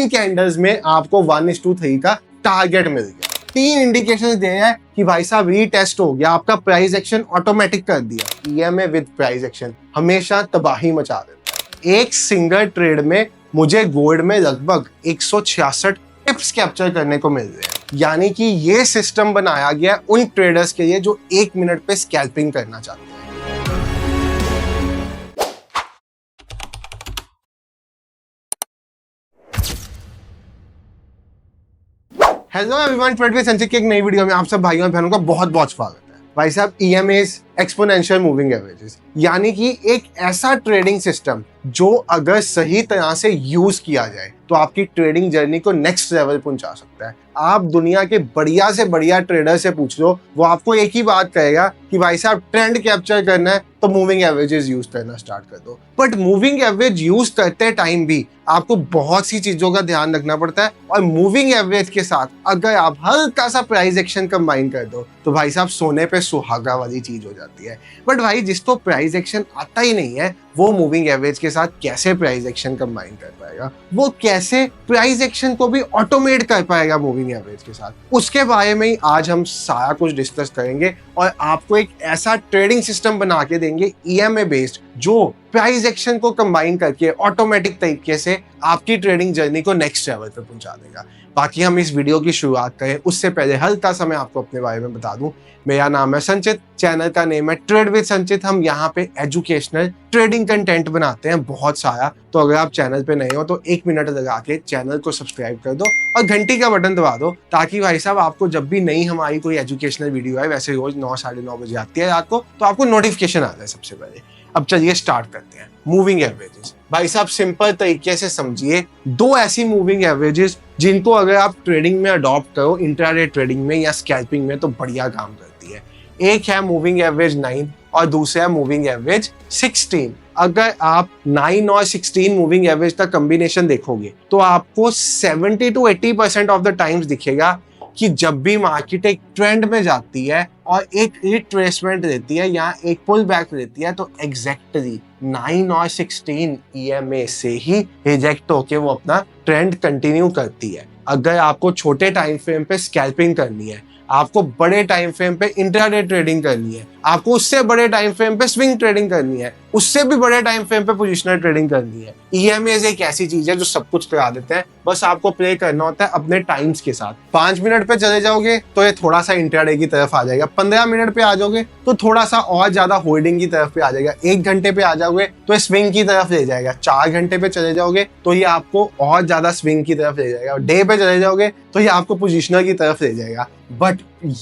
3 candles में आपको 1:3 का टारगेट मिल गया। 3 इंडिकेशन दे हैं कि भाई साहब रीटेस्ट हो गया, आपका प्राइस एक्शन ऑटोमेटिक कर दिया। ईएमए विद प्राइस एक्शन हमेशा तबाही मचा देता है। एक सिंगल ट्रेड में मुझे गोल्ड में लगभग 166 टिप्स कैप्चर करने को मिल रहे हैं। यानी कि ये सिस्टम बनाया गया उन ट्रेडर्स के लिए जो 1 मिनट पे स्कैल्पिंग करना चाहते हैं। हेलो एवरीवन, ट्रेड विद संचित की एक नई वीडियो में आप सब भाइयों और बहनों का बहुत बहुत स्वागत है। भाई साहब, ईएमएस एक्सपोनेंशियल मूविंग एवरेजेस यानी कि एक ऐसा ट्रेडिंग सिस्टम जो अगर सही तरह से यूज किया जाए तो आपकी ट्रेडिंग जर्नी को नेक्स्ट लेवल पहुंचा सकता है। आप दुनिया के बढ़िया से बढ़िया ट्रेडर से पूछ लो, वो आपको एक ही बात कहेगा कि भाई साहब ट्रेंड कैप्चर करना है तो मूविंग एवरेजेस यूज करना स्टार्ट कर दो। बट मूविंग एवरेज यूज करते टाइम भी आपको बहुत सी चीजों का ध्यान रखना पड़ता है, और मूविंग एवरेज के साथ अगर आप हल्का सा प्राइस एक्शन कंबाइन कर दो तो भाई साहब सोने पे सुहागा वाली चीज हो जाती है। बट भाई जिसको प्राइस एक्शन आता ही नहीं है वो मूविंग एवरेज के साथ कैसे प्राइस एक्शन कंबाइन कर पाएगा, वो कैसे प्राइस एक्शन को भी ऑटोमेट कर पाएगा मूविंग एवरेज के साथ, उसके बारे में ही आज हम सारा कुछ डिस्कस करेंगे और आपको एक ऐसा ट्रेडिंग सिस्टम बना के देंगे ईएमए बेस्ड जो प्राइस एक्शन को कंबाइन करके ऑटोमेटिक तरीके से आपकी ट्रेडिंग जर्नी को नेक्स्ट लेवल पे पहुंचा देगा। बाकी हम इस वीडियो की शुरुआत करें उससे पहले हल्का सा मैं आपको अपने बारे में बता दूं। मेरा नाम है संचित, चैनल का नेम है ट्रेड विद संचित। हम यहाँ पे एजुकेशनल ट्रेडिंग कंटेंट बनाते हैं बहुत सारा, तो अगर आप चैनल पे नए हो तो 1 मिनट लगा के चैनल को सब्सक्राइब कर दो और घंटी का बटन दबा दो, ताकि भाई साहब आपको जब भी नई हमारी कोई एजुकेशनल वीडियो है, वैसे रोज 9 साढ़े 9 बजे आती है रात को, तो आपको नोटिफिकेशन आता है सबसे पहले। अब चलिए स्टार्ट करते हैं। मूविंग एवरेजेस भाई साहब सिंपल तरीके से समझिए, 2 ऐसी मूविंग एवरेजेस जिनको अगर आप ट्रेडिंग में अडॉप्ट करो, इंट्राडे ट्रेडिंग में या स्कैल्पिंग में, तो बढ़िया काम करती है। एक है मूविंग एवरेज 9 और दूसरा है मूविंग एवरेज 16। अगर आप 9 और 16 मूविंग एवरेज का कॉम्बिनेशन देखोगे तो आपको 70 to 80% ऑफ द टाइम्स दिखेगा कि जब भी मार्केट एक ट्रेंड में जाती है और एक रिट्रेसमेंट देती है या एक पुल बैक देती है, तो एग्जैक्टली 9 और 16 ईएमए से ही रिजेक्ट होके वो अपना ट्रेंड कंटिन्यू करती है। अगर आपको छोटे टाइम फ्रेम पे स्कैल्पिंग करनी है, आपको बड़े टाइम फ्रेम पे इंट्राडे ट्रेडिंग करनी है, आपको उससे बड़े टाइम फ्रेम पे स्विंग ट्रेडिंग करनी है, उससे भी बड़े टाइम फ्रेम पे पोजिशनल ट्रेडिंग करनी है, ईएमएस एक ऐसी चीज है जो सब कुछ करा देते हैं। बस आपको प्ले करना होता है अपने टाइम्स के साथ। 5 मिनट पे चले जाओगे तो ये थोड़ा सा इंट्राडे की तरफ आ जाएगा, 15 मिनट पे आ जाओगे तो थोड़ा सा और ज्यादा होल्डिंग की तरफ पे आ जाएगा, 1 घंटे पे आ जाओगे तो ये स्विंग की तरफ ले जाएगा, 4 घंटे पे चले जाओगे तो ये आपको और ज्यादा स्विंग की तरफ ले जाएगा, डे पे चले जाओगे तो ये आपको पोजिशनल की तरफ ले जाएगा। बट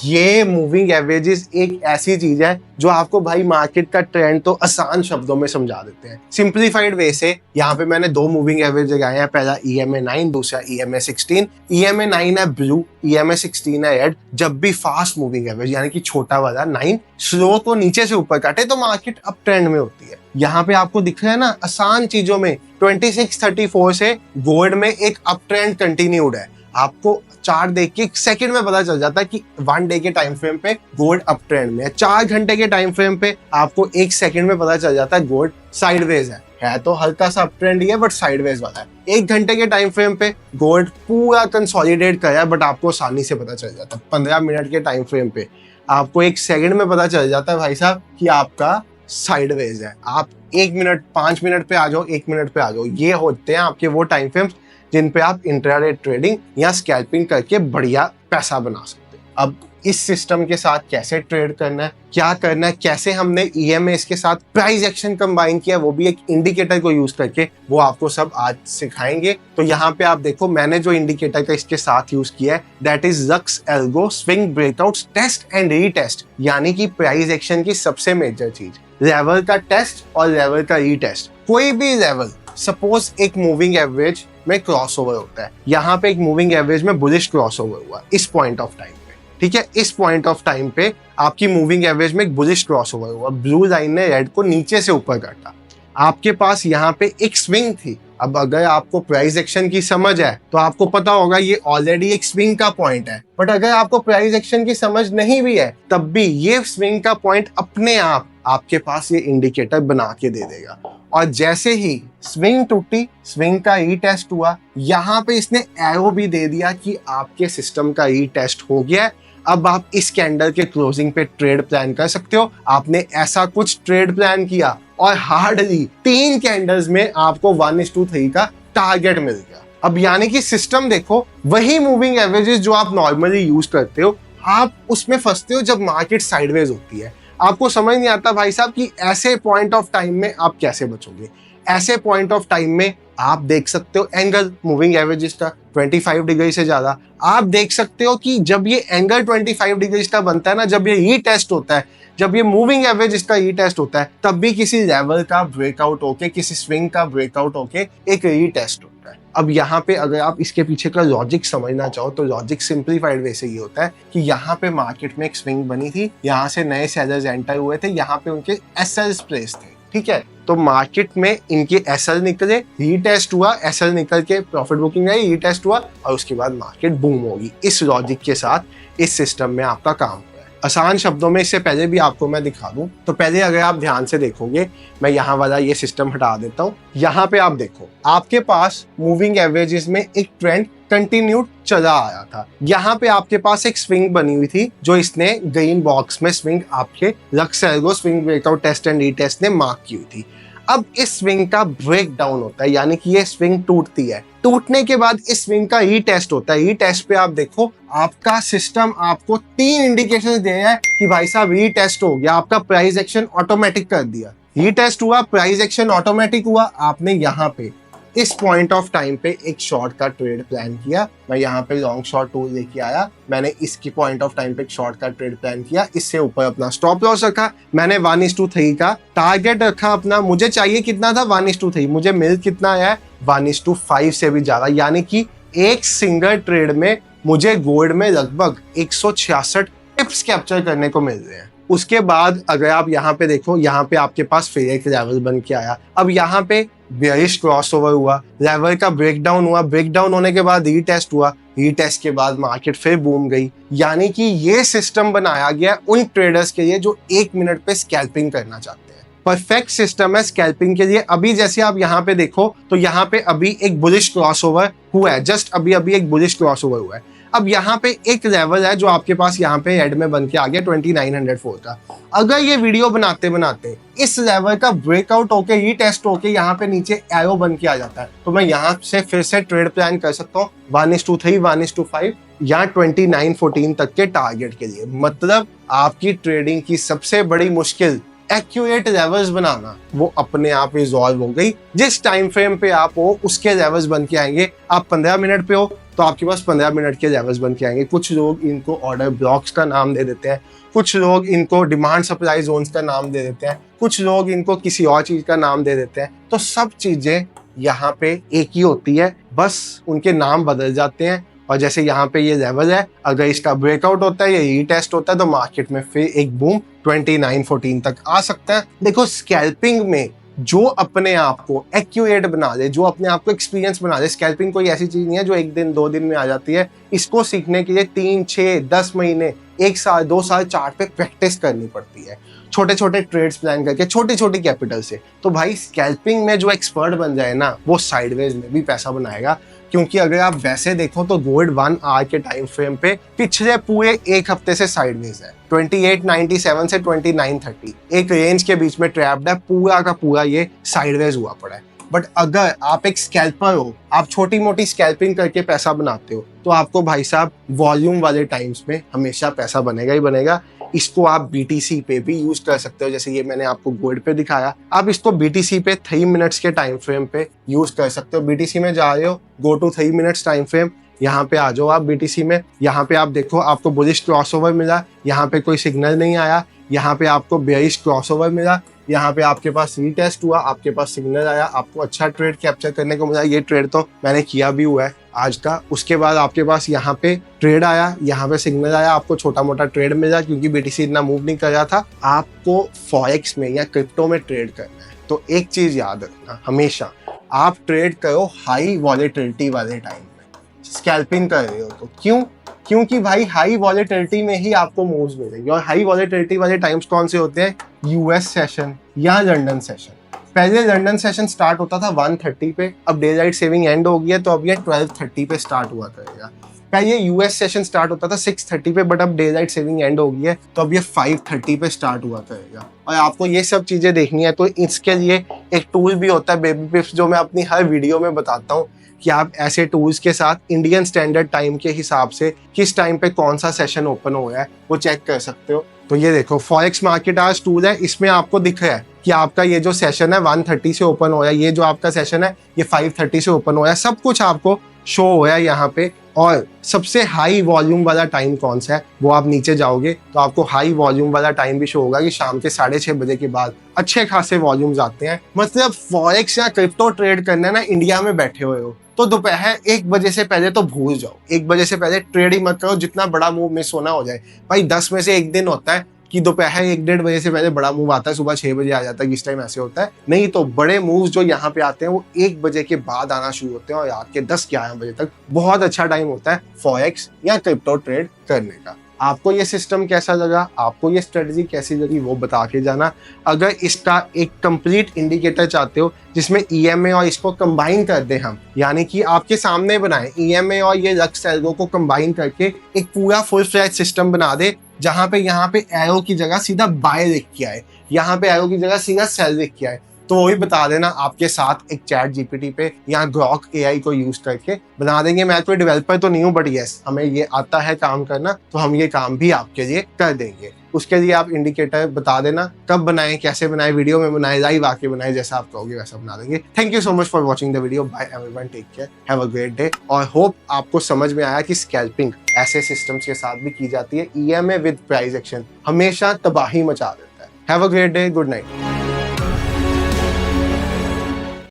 ये मूविंग एवरेजेस एक ऐसी चीज है जो आपको भाई मार्केट का ट्रेंड तो आसान शब्दों में समझा देते हैं। सिंप्लीफाइड वे से यहाँ पे मैंने 2 मूविंग एवरेज लगाए हैं, पहला ईएमए 9, दूसरा ईएमए 16। ईएमए 9 है ब्लू, ईएमए 16 है रेड। जब भी फास्ट मूविंग एवरेज यानी कि छोटा वाला 9 स्लो को नीचे से ऊपर काटे तो मार्केट अप ट्रेंड में होती है। यहाँ पे आपको दिख रहा है ना, आसान चीजों में 2634 से गोल्ड में एक अप ट्रेंड कंटिन्यूड है। आपको चार्ट देख के 1 सेकंड में पता चल जाता है कि 1 डे के टाइम फ्रेम पे गोल्ड अप ट्रेंड में है, 4 घंटे के टाइम फ्रेम पे आपको 1 सेकंड में पता चल जाता है गोल्ड साइडवेज है तो हल्का सा अप ट्रेंड ही है बट साइडवेज वाला है। 1 घंटे के टाइम फ्रेम पे गोल्ड पूरा कंसोलिडेट कर रहा है बट आपको आसानी से पता चल जाता है। 15 मिनट के टाइम फ्रेम पे आपको 1 सेकंड में पता चल जाता है भाई साहब कि आपका साइडवेज है। आप 1 मिनट 5 मिनट पे आ जाओ, 1 मिनट पे आ जाओ, ये होते हैं आपके वो टाइम फ्रेम्स जिन पे आप इंट्राडे ट्रेडिंग या स्कैल्पिंग करके बढ़िया पैसा बना सकते हैं। अब इस सिस्टम के साथ कैसे ट्रेड करना है, क्या करना है, कैसे हमने ईएमएस के साथ प्राइस एक्शन कंबाइन किया, वो भी एक इंडिकेटर को यूज करके, वो आपको सब आज सिखाएंगे। तो यहाँ पे आप देखो, मैंने जो इंडिकेटर का इसके साथ यूज किया है that is Lux Algo swing breakouts test and retest, यानी कि प्राइस एक्शन की सबसे मेजर चीज लेवल का टेस्ट और लेवल का रीटेस्ट। कोई भी लेवल, सपोज एक मूविंग एवरेज में क्रॉसओवर होता है, यहाँ पे एक मूविंग एवरेज में बुलिश क्रॉसओवर हुआ इस पॉइंट ऑफ टाइम पे, ठीक है। इस पॉइंट ऑफ टाइम पे आपकी मूविंग एवरेज में एक बुलिश क्रॉसओवर हुआ, ब्लू लाइन ने रेड को नीचे से ऊपर काटा, आपके पास यहाँ पे एक स्विंग थी। अब अगर आपको प्राइस एक्शन की समझ है तो आपको पता होगा ये ऑलरेडी एक स्विंग का पॉइंट है, बट अगर आपको प्राइस एक्शन की समझ नहीं भी है तब भी ये स्विंग का पॉइंट अपने आप आपके पास ये इंडिकेटर बना के दे देगा। और जैसे ही स्विंग टूटी, स्विंग का ई टेस्ट हुआ, यहाँ पे इसने एरो भी दे दिया कि आपके सिस्टम का ई टेस्ट हो गया है, अब आप इस कैंडल के क्लोजिंग पे ट्रेड प्लान कर सकते हो। आपने ऐसा कुछ ट्रेड प्लान किया और हार्डली 3 कैंडल्स में आपको 1:3 का टारगेट मिल गया। अब यानी कि सिस्टम देखो, वही मूविंग एवरेजेस जो आप नॉर्मली यूज करते हो, आप उसमें फंसते हो जब मार्केट साइडवेज होती है। आपको समझ नहीं आता भाई साहब कि ऐसे पॉइंट ऑफ टाइम में आप कैसे बचोगे। ऐसे पॉइंट ऑफ टाइम में आप देख सकते हो एंगल मूविंग एवरेजेस का 25 डिग्री से ज्यादा। आप देख सकते हो कि जब ये एंगल 25 डिग्री का बनता है ना, जब ये ई टेस्ट होता है, जब ये मूविंग एवरेज इसका ई टेस्ट होता है, तब भी किसी लेवल का ब्रेकआउट होके, किसी स्विंग का ब्रेकआउट होके एक ई टेस्ट होता है। अब यहाँ पे अगर आप इसके पीछे का लॉजिक समझना चाहो तो लॉजिक सिंप्लीफाइड वे से ये होता है कि यहाँ पे मार्केट में एक स्विंग बनी थी, यहाँ से नए सेलर्स एंटर हुए थे, यहाँ पे उनके एसएल्स प्लेस थे, ठीक है। तो मार्केट में इनके एसएल निकले, ई टेस्ट हुआ, एसएल निकल के प्रॉफिट बुकिंग आई, ई टेस्ट हुआ और उसके बाद मार्केट बूम होगी। इस लॉजिक के साथ इस सिस्टम में आपका काम है। आसान शब्दों में इससे पहले भी आपको मैं दिखा दूं तो पहले अगर आप ध्यान से देखोगे, मैं यहाँ वाला ये सिस्टम हटा देता हूँ। यहाँ पे आप देखो, आपके पास मूविंग एवरेजेस में एक ट्रेंड कंटिन्यूड चला आया था। यहाँ पे आपके पास एक स्विंग बनी हुई थी जो इसने ग्रीन बॉक्स में स्विंग आपके Lux Algo swing breakout test and retest ने मार्क की हुई थी। अब इस स्विंग का ब्रेक डाउन होता है, यानी कि ये स्विंग टूटती है। टूटने के बाद इस स्विंग का ई टेस्ट होता है। ई टेस्ट पे आप देखो, आपका सिस्टम आपको 3 इंडिकेशन दे रहा है कि भाई साहब ई टेस्ट हो गया, आपका प्राइस एक्शन ऑटोमेटिक कर दिया। ई टेस्ट हुआ, प्राइस एक्शन ऑटोमेटिक हुआ, आपने यहाँ पे इस पॉइंट ऑफ टाइम पे एक शॉर्ट का ट्रेड प्लान किया। मैं यहाँ पे लॉन्ग शॉर्ट टूल लेके आया, मैंने इसकी पॉइंट ऑफ टाइम पे एक शॉर्ट का ट्रेड प्लान किया, इससे ऊपर अपना स्टॉप लॉस रखा, मैंने 1:3 का टारगेट रखा अपना। मुझे चाहिए कितना था? 1:3। मुझे मिल कितना आया है? 1:5 से भी ज्यादा, यानी कि एक सिंगल ट्रेड में मुझे गोल्ड में लगभग 166 टिप्स कैप्चर करने को मिल रहे हैं। उसके बाद अगर आप यहाँ पे देखो, यहाँ पे आपके पास फिर एक लेवल बन के आया। अब यहाँ पे बेयरिश क्रॉसओवर हुआ, लेवल का ब्रेकडाउन हुआ, ब्रेकडाउन होने के बाद ई टेस्ट हुआ, ई टेस्ट के बाद मार्केट फिर बूम गई। यानी कि ये सिस्टम बनाया गया उन ट्रेडर्स के लिए जो 1 मिनट पे स्कैल्पिंग करना चाहते हैं। परफेक्ट सिस्टम है स्कैल्पिंग के लिए। अभी जैसे आप यहाँ पे देखो तो यहाँ पे अभी एक बुलिश क्रॉसओवर हुआ है, जस्ट अभी अभी एक बुलिश क्रॉसओवर हुआ है। अब यहाँ पे एक लेवल है जो आपके पास यहाँ पे हेड में बन के आ गया 2904 का। अगर ये वीडियो बनाते बनाते इस लेवल का ब्रेकआउट होके, ये टेस्ट होके यहाँ पे नीचे एरो बन के आ जाता है, तो मैं यहाँ से फिर से ट्रेड प्लान कर सकता हूँ 1:3, 1:5 या 2914 तक के टारगेट के लिए। मतलब आपकी ट्रेडिंग की सबसे बड़ी मुश्किल एक्यूरेट लेवल्स बनाना वो अपने आप रिजॉल्व हो गई। जिस टाइम फ्रेम पे आप हो उसके लेवल्स बन के आएंगे। आप 15 मिनट पे हो तो आपके पास 15 मिनट के लेवल्स बन के आएंगे। कुछ लोग इनको ऑर्डर ब्लॉक्स का नाम दे देते हैं, कुछ लोग इनको डिमांड सप्लाई जोन्स का नाम दे देते हैं, कुछ लोग इनको किसी और चीज का नाम दे देते हैं। तो सब चीजें यहाँ पे एक ही होती है, बस उनके नाम बदल जाते हैं। और जैसे यहाँ पे ये लेवल है, अगर इसका ब्रेकआउट होता है या ई टेस्ट होता है तो मार्केट में फिर एक बूम 2914 तक आ सकता है। देखो, स्कैल्पिंग में जो अपने आप को एक्यूरेट बना दे, जो अपने आप को एक्सपीरियंस बना दे, स्कैल्पिंग कोई ऐसी चीज नहीं है जो 1 दिन 2 दिन में आ जाती है। इसको सीखने के लिए 3, 6, 10 महीने, 1 साल, 2 साल चार्ट पे प्रैक्टिस करनी पड़ती है, छोटे छोटे ट्रेड्स प्लान करके, छोटी छोटी कैपिटल से। तो भाई स्कैल्पिंग में जो एक्सपर्ट बन जाए ना, वो साइडवेज में भी पैसा बनाएगा। क्योंकि अगर आप वैसे देखो तो गोल्ड 1 आवर के टाइम फ्रेम पे पिछले पूरे 1 हफ्ते से साइडवेज है। 2897 से 2930 एक रेंज के बीच में ट्रैप्ड है, पूरा का पूरा ये साइडवेज हुआ पड़ा है। बट अगर आप एक स्कैल्पर हो, आप छोटी मोटी स्कैल्पिंग करके पैसा बनाते हो, तो आपको भाई साहब वॉल्यूम वाले टाइम्स में हमेशा पैसा बनेगा ही बनेगा। इसको आप BTC पे भी यूज कर सकते हो, जैसे ये मैंने आपको गोल्ड पे दिखाया। आप इसको BTC पे 3 मिनट्स के टाइम फ्रेम पे यूज कर सकते हो। BTC में जा रहे हो, go to 3 minutes time frame, यहाँ पे आ जाओ आप BTC में। यहाँ पे आप देखो, आपको बुलिश क्रॉसओवर मिला, यहाँ पे कोई सिग्नल नहीं आया, यहाँ पे आपको बेयरिश क्रॉसओवर मिला, यहाँ पे आपके पास रीटेस्ट हुआ, आपके पास सिग्नल आया, आपको अच्छा ट्रेड कैप्चर करने को मिला। ये ट्रेड तो मैंने किया भी हुआ है आज का। उसके बाद आपके पास यहाँ पे ट्रेड आया, यहाँ पे सिग्नल आया, आपको छोटा मोटा ट्रेड मिला क्योंकि BTC इतना मूव नहीं कर रहा था। आपको फॉरेक्स में या क्रिप्टो में ट्रेड करना है तो एक चीज याद रखना, हमेशा आप ट्रेड करो हाई वॉलेटिलिटी वाले टाइम में। स्कैल्पिंग कर रहे हो तो क्यों? क्योंकि भाई हाई वॉलेटिलिटी में ही आपको मूव्स मिलेंगे। और हाई वॉलेटिलिटी वाले टाइम्स कौन से होते हैं? US सेशन या लंदन सेशन। पहले लंदन सेशन स्टार्ट होता था 1:30 पे, अब डे लाइट सेविंग एंड हो गई है तो अब ये 12:30 पे स्टार्ट हुआ करेगा। पहले यूएस सेशन स्टार्ट होता था 6:30 पे, बट अब डे लाइट सेविंग एंड हो गई है तो अब ये 5:30 पे स्टार्ट हुआ करेगा। और आपको ये सब चीजें देखनी है तो इसके लिए एक टूल भी होता है बेबी पिप्स, जो मैं अपनी हर वीडियो में बताता हूँ कि आप ऐसे टूल्स के साथ इंडियन स्टैंडर्ड टाइम के हिसाब से किस टाइम पे कौन सा सेशन ओपन हो रहा है वो चेक कर सकते हो। तो ये देखो फॉरेक्स मार्केट आज टूल है, इसमें आपको दिख रहा है कि आपका ये जो सेशन है 1:30 से ओपन हो रहा है, ये जो आपका सेशन है ये 5:30 से ओपन हो रहा है, सब कुछ आपको शो हो रहा है यहाँ पे। और सबसे हाई वॉल्यूम वाला टाइम कौन सा है वो आप नीचे जाओगे तो आपको हाई वॉल्यूम वाला टाइम भी शो होगा कि शाम के 6:30 बजे के बाद अच्छे खासे वॉल्यूम्स आते हैं। मतलब फॉरेक्स या क्रिप्टो ट्रेड करना ना, इंडिया में बैठे हुए हो तो दोपहर 1 बजे से पहले तो भूल जाओ, 1 बजे से पहले ट्रेड ही मत करो, जितना बड़ा मूव मिस होना हो जाए। भाई 10 में से एक दिन होता है कि दोपहर 1-1:30 बजे से पहले बड़ा मूव आता है, सुबह 6 बजे आ जाता है, किस टाइम ऐसे होता है। नहीं तो बड़े मूव्स जो यहाँ पे आते हैं वो 1 बजे के बाद आना शुरू होते हैं और रात के 10-11 बजे तक बहुत अच्छा टाइम होता है फॉरेक्स या क्रिप्टो ट्रेड करने का। आपको ये सिस्टम कैसा लगा, आपको ये स्ट्रेटजी कैसी लगी वो बता के जाना। अगर इसका एक कंप्लीट इंडिकेटर चाहते हो जिसमें ईएमए और इसको कंबाइन कर दें हम, यानी कि आपके सामने बनाए ईएमए और ये लक्स एल्गो को कंबाइन करके एक पूरा फुल फ्लैज सिस्टम बना दे, जहां पे यहाँ पे एरो की जगह सीधा बाय लिख के आए, यहाँ पे एरो की जगह सीधा सेल लिख के आए, तो वो भी बता देना। आपके साथ एक चैट जीपीटी पे या ग्रॉक एआई को यूज करके बना देंगे। मैं कोई डेवलपर तो नहीं हूँ, बट यस हमें ये आता है काम करना, तो हम ये काम भी आपके लिए कर देंगे। उसके लिए आप इंडिकेटर बता देना, कब बनाएं, कैसे बनाएं, वीडियो में बनाएं, लाइव आके बनाएं, जैसा आप कहोगे वैसा बना देंगे। Thank you so much for watching the video. Bye everyone, take care, have a great day. और होप आपको समझ में आया कि स्कैल्पिंग ऐसे सिस्टम्स के साथ भी की जाती है। ईएमए विद प्राइस एक्शन हमेशा तबाही मचा देता है। Have a great day, good night.